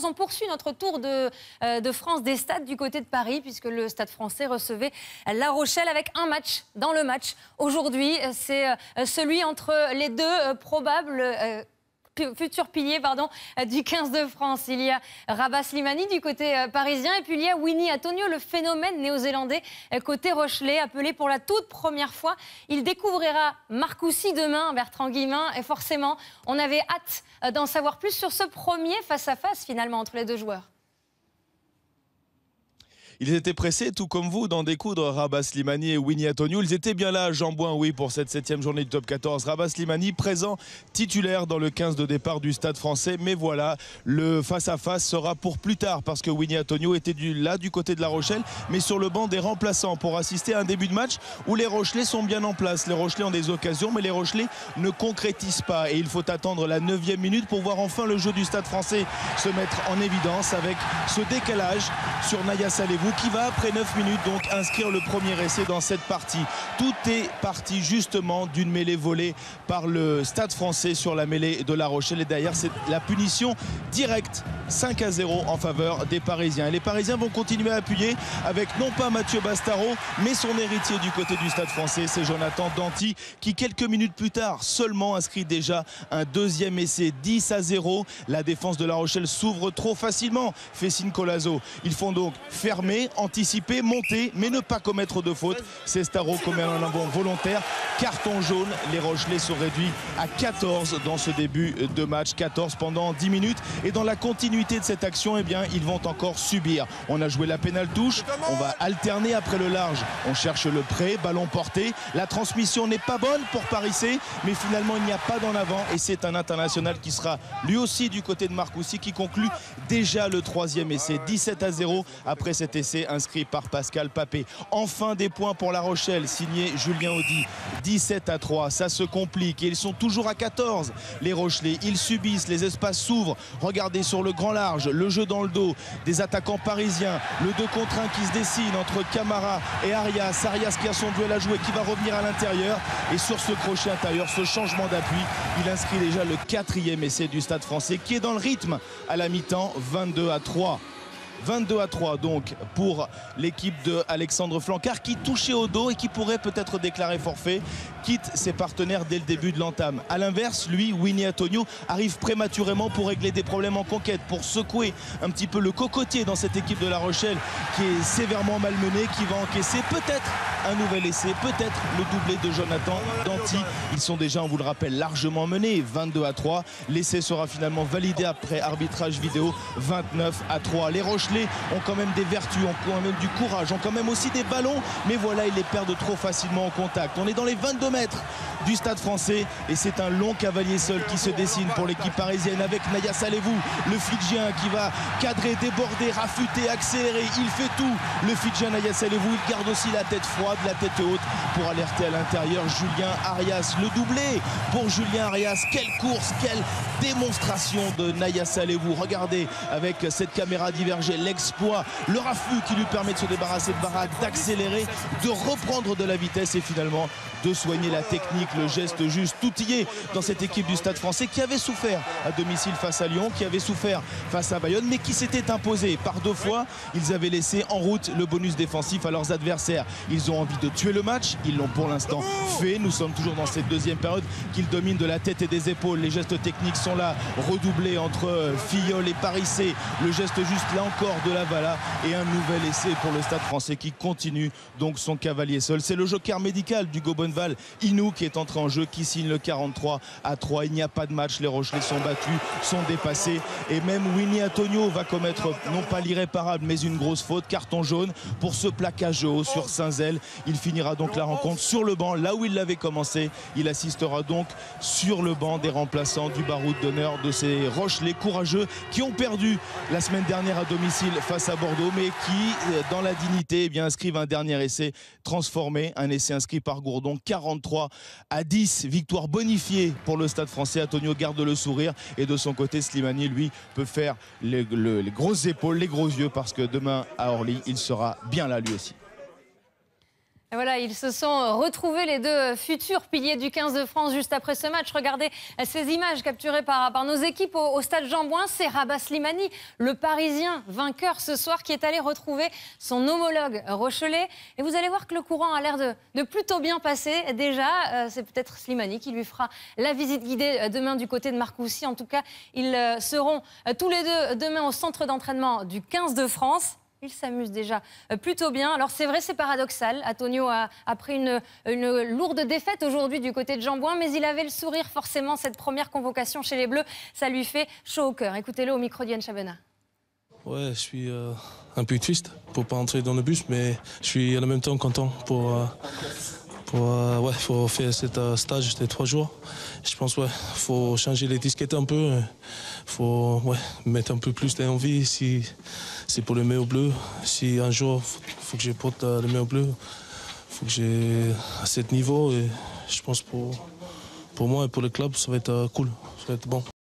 On poursuit notre tour de France des stades du côté de Paris, puisque le Stade français recevait La Rochelle avec un match dans le match. Aujourd'hui, c'est celui entre les deux probables futurs piliers du 15 de France. Il y a Rabah Slimani du côté parisien et puis il y a Winnie Atonio, le phénomène néo-zélandais côté rochelais, appelé pour la toute première fois. Il découvrira Marcoussis demain, Bertrand Guillemin, et forcément, on avait hâte d'en savoir plus sur ce premier face-à-face finalement entre les deux joueurs. Ils étaient pressés, tout comme vous, d'en découdre, Rabah Slimani et Winnie Atonio. Ils étaient bien là, Jean Bouin, oui, pour cette 7e journée du top 14. Rabah Slimani, présent, titulaire dans le 15 de départ du Stade français. Mais voilà, le face-à-face sera pour plus tard, parce que Winnie Atonio était là du côté de La Rochelle, mais sur le banc des remplaçants, pour assister à un début de match où les Rochelais sont bien en place. Les Rochelais ont des occasions, mais les Rochelais ne concrétisent pas. Et il faut attendre la 9e minute pour voir enfin le jeu du Stade français se mettre en évidence, avec ce décalage sur Naya Salevou, qui va après 9 minutes donc inscrire le premier essai dans cette partie. Tout est parti justement d'une mêlée volée par le Stade français sur la mêlée de La Rochelle, et derrière c'est la punition directe, 5-0 en faveur des Parisiens. Et les Parisiens vont continuer à appuyer avec non pas Mathieu Bastaro, mais son héritier du côté du Stade français, c'est Jonathan Danty, qui quelques minutes plus tard seulement inscrit déjà un deuxième essai. 10-0, la défense de La Rochelle s'ouvre trop facilement. Fessine Colazo, ils font donc fermer, anticiper, monter, mais ne pas commettre de faute. Sestaro commet un envoi volontaire. Carton jaune, les Rochelais sont réduits à 14 dans ce début de match. 14 pendant 10 minutes. Et dans la continuité de cette action, eh bien, ils vont encore subir. On a joué la pénale touche, on va alterner après le large. On cherche le près, ballon porté. La transmission n'est pas bonne pour Parissé, mais finalement il n'y a pas d'en avant. Et c'est un international qui sera lui aussi du côté de Marcoussis, qui conclut déjà le 3e essai. 17-0 après cet essai inscrit par Pascal Papé. Enfin des points pour La Rochelle, signé Julien Audy. 17-3, ça se complique et ils sont toujours à 14. Les Rochelais, ils subissent, les espaces s'ouvrent. Regardez sur le grand large, le jeu dans le dos des attaquants parisiens. Le 2 contre 1 qui se dessine entre Camara et Arias. Arias qui a son duel à jouer, qui va revenir à l'intérieur. Et sur ce crochet intérieur, ce changement d'appui, il inscrit déjà le 4e essai du Stade français, qui est dans le rythme à la mi-temps. 22-3. 22-3 donc pour l'équipe de Alexandre Flancard, qui touchait au dos et qui pourrait peut-être déclarer forfait, quitte ses partenaires dès le début de l'entame. A l'inverse, lui, Winnie Atonio, arrive prématurément pour régler des problèmes en conquête, pour secouer un petit peu le cocotier dans cette équipe de La Rochelle qui est sévèrement malmenée, qui va encaisser peut-être un nouvel essai, peut-être le doublé de Jonathan Danty. Ils sont déjà, on vous le rappelle, largement menés, 22-3. L'essai sera finalement validé après arbitrage vidéo, 29-3. Les Rochelais ont quand même des vertus, ont quand même du courage, ont quand même aussi des ballons, mais voilà, ils les perdent trop facilement en contact. On est dans les 22 mètres du Stade français et c'est un long cavalier seul qui se dessine pour l'équipe parisienne, avec Naya Salevou, le Fidjien, qui va cadrer, déborder, rafuter, accélérer. Il fait tout, le Fidjien Naya Salevou. Il garde aussi la tête froide, la tête haute pour alerter à l'intérieur Julien Arias. Le doublé pour Julien Arias. Quelle course, quelle démonstration de Naya Salevou. Regardez avec cette caméra divergée l'exploit, le raffut qui lui permet de se débarrasser de Barak, d'accélérer, de reprendre de la vitesse et finalement de soigner la technique, le geste juste. Tout y est dans cette équipe du Stade français, qui avait souffert à domicile face à Lyon, qui avait souffert face à Bayonne, mais qui s'était imposé par 2 fois. Ils avaient laissé en route le bonus défensif à leurs adversaires. Ils ont envie de tuer le match, ils l'ont pour l'instant fait. Nous sommes toujours dans cette deuxième période qu'ils dominent de la tête et des épaules. Les gestes techniques sont là, redoublés entre Filleul et Parissé. Le geste juste là encore de Lavala, et un nouvel essai pour le Stade français qui continue donc son cavalier seul. C'est le joker médical d'Hugo Bonneval, Inou, qui est entré en jeu, qui signe le 43-3. Il n'y a pas de match, les Rochelais sont battus, sont dépassés, et même Winnie Atonio va commettre non pas l'irréparable mais une grosse faute, carton jaune pour ce plaquage haut sur Saint-Zel. Il finira donc la rencontre sur le banc, là où il l'avait commencé. Il assistera donc sur le banc des remplaçants du baroud d'honneur de ces Rochelais courageux qui ont perdu la semaine dernière à domicile face à Bordeaux, mais qui, dans la dignité, eh bien, inscrivent un dernier essai transformé, un essai inscrit par Gourdon. 43-10, victoire bonifiée pour le Stade français. Atonio garde le sourire, et de son côté, Slimani, lui, peut faire les grosses épaules, les gros yeux, parce que demain à Orly, il sera bien là lui aussi. Et voilà, ils se sont retrouvés, les deux futurs piliers du 15 de France, juste après ce match. Regardez ces images capturées par nos équipes au stade Jean-Bouin. C'est Rabah Slimani, le Parisien vainqueur ce soir, qui est allé retrouver son homologue rochelais. Et vous allez voir que le courant a l'air de plutôt bien passer. Déjà, c'est peut-être Slimani qui lui fera la visite guidée demain du côté de Marcoussis. En tout cas, ils seront tous les deux demain au centre d'entraînement du 15 de France. Il s'amuse déjà plutôt bien. Alors c'est vrai, c'est paradoxal. Antonio a pris une lourde défaite aujourd'hui du côté de Jean-Bouin, mais il avait le sourire forcément. Cette première convocation chez les Bleus, ça lui fait chaud au cœur. Écoutez-le au micro d'Yann Chabena. Ouais, je suis un peu triste pour pas entrer dans le bus, mais je suis en même temps content pour faire cet stage de 3 jours. Je pense faut changer les disquettes un peu, faut mettre un peu plus d'envie si c'est pour le maillot bleu. Si un jour faut que je porte le maillot bleu, faut que j'ai à ce niveau, et je pense pour moi et pour le club ça va être cool, ça va être bon.